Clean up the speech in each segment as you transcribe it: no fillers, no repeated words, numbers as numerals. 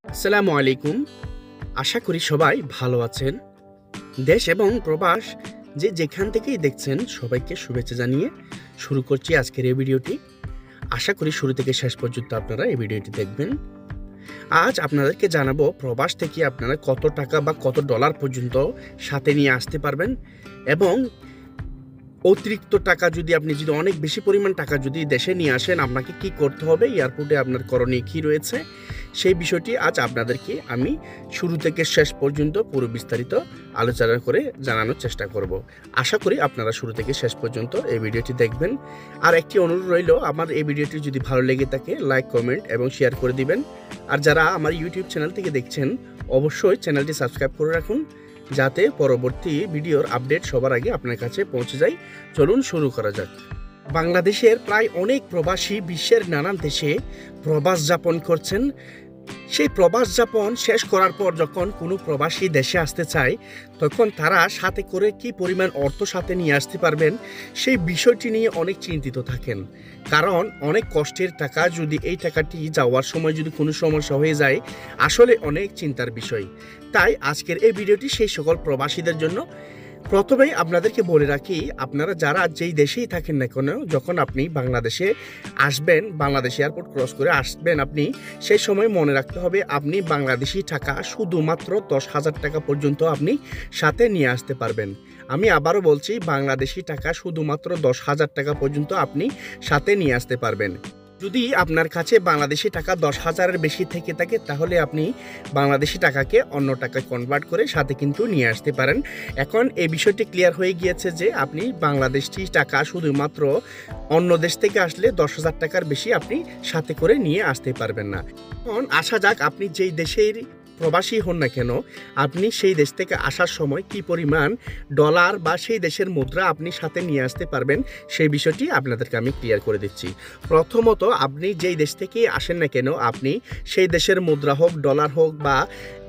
আসসালামু আলাইকুম। আশা করি সবাই ভালো আছেন। দেশ এবং প্রবাস যে যেখান থেকেই দেখছেন সবাইকে শুভেচ্ছা জানিয়ে শুরু করছি আজকের এই ভিডিওটি। আশা করি শুরু থেকে শেষ পর্যন্ত আপনারা এই ভিডিওটি দেখবেন। আজ আপনাদেরকে জানাবো প্রবাস থেকে আপনারা কত টাকা বা কত ডলার পর্যন্ত সাথে নিয়ে আসতে পারবেন, এবং অতিরিক্ত টাকা যদি আপনি অনেক বেশি পরিমাণ টাকা যদি দেশে নিয়ে আসেন আপনাকে কি করতে হবে, এয়ারপোর্টে আপনার করণীয় কী রয়েছে সেই বিষয়টি আজ আপনাদেরকে আমি শুরু থেকে শেষ পর্যন্ত পুরো বিস্তারিত আলোচনা করে জানানোর চেষ্টা করব। আশা করি আপনারা শুরু থেকে শেষ পর্যন্ত এই ভিডিওটি দেখবেন। আর একটি অনুরোধ রইল, আমার এই ভিডিওটি যদি ভালো লেগে থাকে লাইক, কমেন্ট এবং শেয়ার করে দিবেন। আর যারা আমার ইউটিউব চ্যানেল থেকে দেখছেন অবশ্যই চ্যানেলটি সাবস্ক্রাইব করে রাখুন, যাতে পরবর্তী ভিডিওর আপডেট সবার আগে আপনার কাছে পৌঁছে যায়। চলুন শুরু করা যাক। বাংলাদেশের প্রায় অনেক প্রবাসী বিশ্বের নানান দেশে প্রবাস যাপন করছেন। সেই প্রবাস যাপন শেষ করার পর যখন কোনো প্রবাসী দেশে আসতে চায় তখন তারা সাথে করে কি পরিমাণ অর্থ সাথে নিয়ে আসতে পারবেন সেই বিষয়টি নিয়ে অনেক চিন্তিত থাকেন। কারণ অনেক কষ্টের টাকা, যদি এই টাকাটি যাওয়ার সময় যদি কোনো সমস্যা হয়ে যায় আসলে অনেক চিন্তার বিষয়। তাই আজকের এই ভিডিওটি সেই সকল প্রবাসীদের জন্য। প্রথমেই আপনাদেরকে বলে রাখি, আপনারা যারা যেই দেশেই থাকেন না কেন, যখন আপনি বাংলাদেশে আসবেন, বাংলাদেশ এয়ারপোর্ট ক্রস করে আসবেন, আপনি সেই সময় মনে রাখতে হবে আপনি বাংলাদেশি টাকা শুধুমাত্র 10,000 টাকা পর্যন্ত আপনি সাথে নিয়ে আসতে পারবেন। আমি আবারও বলছি, বাংলাদেশি টাকা শুধুমাত্র 10,000 টাকা পর্যন্ত আপনি সাথে নিয়ে আসতে পারবেন। যদি আপনার কাছে বাংলাদেশি টাকা 10,000-এর বেশি থেকে থাকে তাহলে আপনি বাংলাদেশি টাকাকে অন্য টাকায় কনভার্ট করে সাথে কিন্তু নিয়ে আসতে পারেন। এখন এই বিষয়টি ক্লিয়ার হয়ে গিয়েছে যে আপনি বাংলাদেশি টাকা শুধুমাত্র অন্য দেশ থেকে আসলে 10,000 টাকার বেশি আপনি সাথে করে নিয়ে আসতে পারবেন না। এখন আসা যাক, আপনি যেই দেশের প্রবাসী হন না কেন, আপনি সেই দেশ থেকে আসার সময় কি পরিমাণ ডলার বা সেই দেশের মুদ্রা আপনি সাথে নিয়ে আসতে পারবেন সেই বিষয়টি আপনাদেরকে আমি ক্লিয়ার করে দিচ্ছি। প্রথমত, আপনি যেই দেশ থেকে আসেন না কেন, আপনি সেই দেশের মুদ্রা হোক, ডলার হোক বা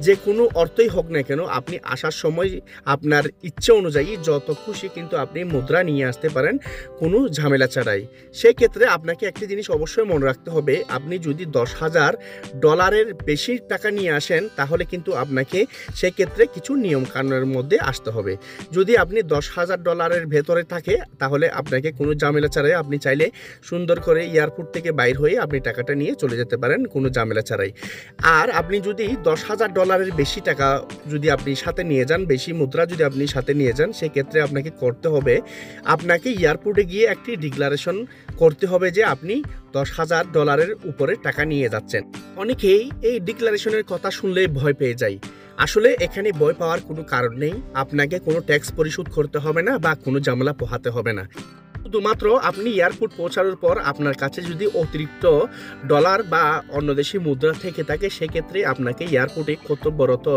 যে কোনো অর্থই হোক না কেন, আপনি আসার সময় আপনার ইচ্ছে অনুযায়ী যত খুশি কিন্তু আপনি মুদ্রা নিয়ে আসতে পারেন কোনো ঝামেলা ছাড়াই। সেক্ষেত্রে আপনাকে একটি জিনিস অবশ্যই মনে রাখতে হবে, আপনি যদি 10,000 ডলারের বেশি টাকা নিয়ে আসেন তাহলে কিন্তু আপনাকে সেক্ষেত্রে কিছু নিয়ম কানুনের মধ্যে আসতে হবে। যদি আপনি 10,000 ডলারের ভেতরে থাকে তাহলে আপনাকে কোনো ঝামেলা ছাড়াই আপনি চাইলে সুন্দর করে এয়ারপোর্ট থেকে বাইর হয়ে আপনি টাকাটা নিয়ে চলে যেতে পারেন কোনো ঝামেলা ছাড়াই। আর আপনি যদি 10,000 ডলারের বেশি টাকা যদি আপনি সাথে নিয়ে যান, বেশি মুদ্রা যদি আপনি সাথে নিয়ে যান, সেক্ষেত্রে আপনাকে করতে হবে, আপনাকে এয়ারপোর্টে গিয়ে একটি ডিক্লারেশন করতে হবে যে আপনি 10,000 ডলারের উপরে টাকা নিয়ে যাচ্ছেন। অনেকেই এই ডিক্লারেশনের কথা শুনলে ভয় পেয়ে যায়। আসলে এখানে ভয় পাওয়ার কোনো কারণ নেই। আপনাকে কোনো ট্যাক্স পরিশোধ করতে হবে না বা কোনো ঝামেলা পোহাতে হবে না। শুধুমাত্র আপনি এয়ারপোর্ট পৌঁছানোর পর আপনার কাছে যদি অতিরিক্ত ডলার বা অন্য দেশি মুদ্রা থেকে থাকে সেক্ষেত্রে আপনাকে এয়ারপোর্টে কর্তব্যরত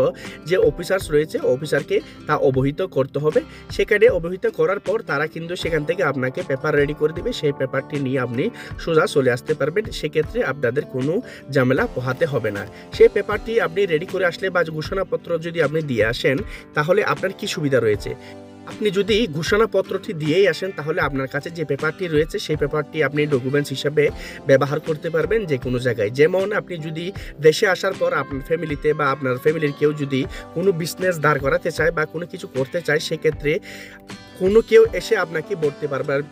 যে অফিসার্স রয়েছে অফিসারকে তা অবহিত করতে হবে। সেখানে অবহিত করার পর তারা কিন্তু সেখান থেকে আপনাকে পেপার রেডি করে দেবে, সেই পেপারটি নিয়ে আপনি সোজা চলে আসতে পারবেন। সেক্ষেত্রে আপনাদের কোনো ঝামেলা পোহাতে হবে না। সেই পেপারটি আপনি রেডি করে আসলে বা ঘোষণাপত্র যদি আপনি দিয়ে আসেন তাহলে আপনার কি সুবিধা রয়েছে, আপনি যদি ঘোষণাপত্রটি দিয়েই আসেন তাহলে আপনার কাছে যে পেপারটি রয়েছে সেই পেপারটি আপনি ডকুমেন্টস হিসাবে ব্যবহার করতে পারবেন যে কোনো জায়গায়। যেমন আপনি যদি দেশে আসার পর আপনার ফ্যামিলিতে বা আপনার ফ্যামিলির কেউ যদি কোনো বিজনেস দাঁড় করাতে চায় বা কোনো কিছু করতে চায়, সেক্ষেত্রে কোনো কেউ এসে আপনাকে বলতে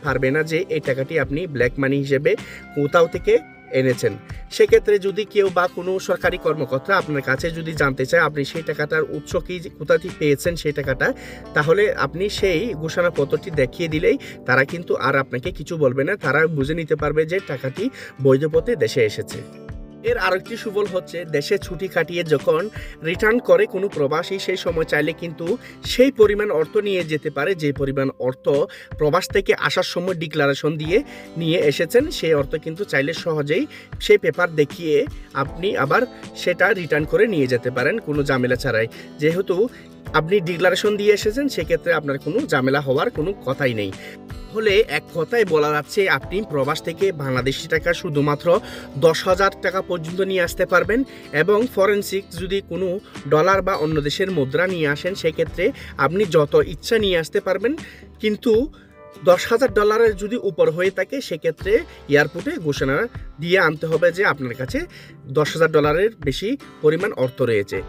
পারবে না যে এই টাকাটি আপনি ব্ল্যাক মানি হিসেবে কোথাও থেকে এনেছেন। সেক্ষেত্রে যদি কেউ বা কোনো সরকারি কর্মকর্তা আপনার কাছে যদি জানতে চায় আপনি সেই টাকাটার উৎস কি, কোথা থেকে পেয়েছেন সেই টাকাটা, তাহলে আপনি সেই ঘোষণাপত্রটি দেখিয়ে দিলেই তারা কিন্তু আর আপনাকে কিছু বলবে না। তারা বুঝে নিতে পারবে যে টাকাটি বৈধ পথে দেশে এসেছে। এর আরেকটি সুফল হচ্ছে, দেশে ছুটি কাটিয়ে যখন রিটার্ন করে কোনো প্রবাসী সেই সময় চাইলে কিন্তু সেই পরিমাণ অর্থ নিয়ে যেতে পারে যে পরিমাণ অর্থ প্রবাস থেকে আসার সময় ডিক্লারেশন দিয়ে নিয়ে এসেছেন। সেই অর্থ কিন্তু চাইলে সহজেই সেই পেপার দেখিয়ে আপনি আবার সেটা রিটার্ন করে নিয়ে যেতে পারেন কোনো ঝামেলা ছাড়াই। যেহেতু আপনি ডিক্লারেশন দিয়ে এসেছেন সেক্ষেত্রে আপনার কোনো ঝামেলা হওয়ার কোনো কথাই নেই। হলে এক কথায় বলা যাচ্ছে আপনি প্রবাস থেকে বাংলাদেশি টাকা শুধুমাত্র 10,000 টাকা পর্যন্ত নিয়ে আসতে পারবেন, এবং ফরেনসিক যদি কোনো ডলার বা অন্য দেশের মুদ্রা নিয়ে আসেন সেক্ষেত্রে আপনি যত ইচ্ছা নিয়ে আসতে পারবেন। কিন্তু $10,000 যদি উপর হয়ে থাকে সেক্ষেত্রে এয়ারপোর্টে ঘোষণা দিয়ে আনতে হবে যে আপনার কাছে $10,000 বেশি পরিমাণ অর্থ রয়েছে।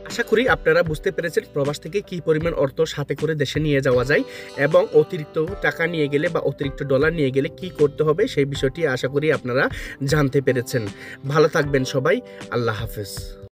আশা করি আপনারা বুঝতে পেরেছেন প্রবাস থেকে কী পরিমাণ অর্থ সাথে করে দেশে নিয়ে যাওয়া যায় এবং অতিরিক্ত টাকা নিয়ে গেলে বা অতিরিক্ত ডলার নিয়ে গেলে কি করতে হবে সেই বিষয়টি আশা করি আপনারা জানতে পেরেছেন। ভালো থাকবেন সবাই। আল্লাহ হাফেজ।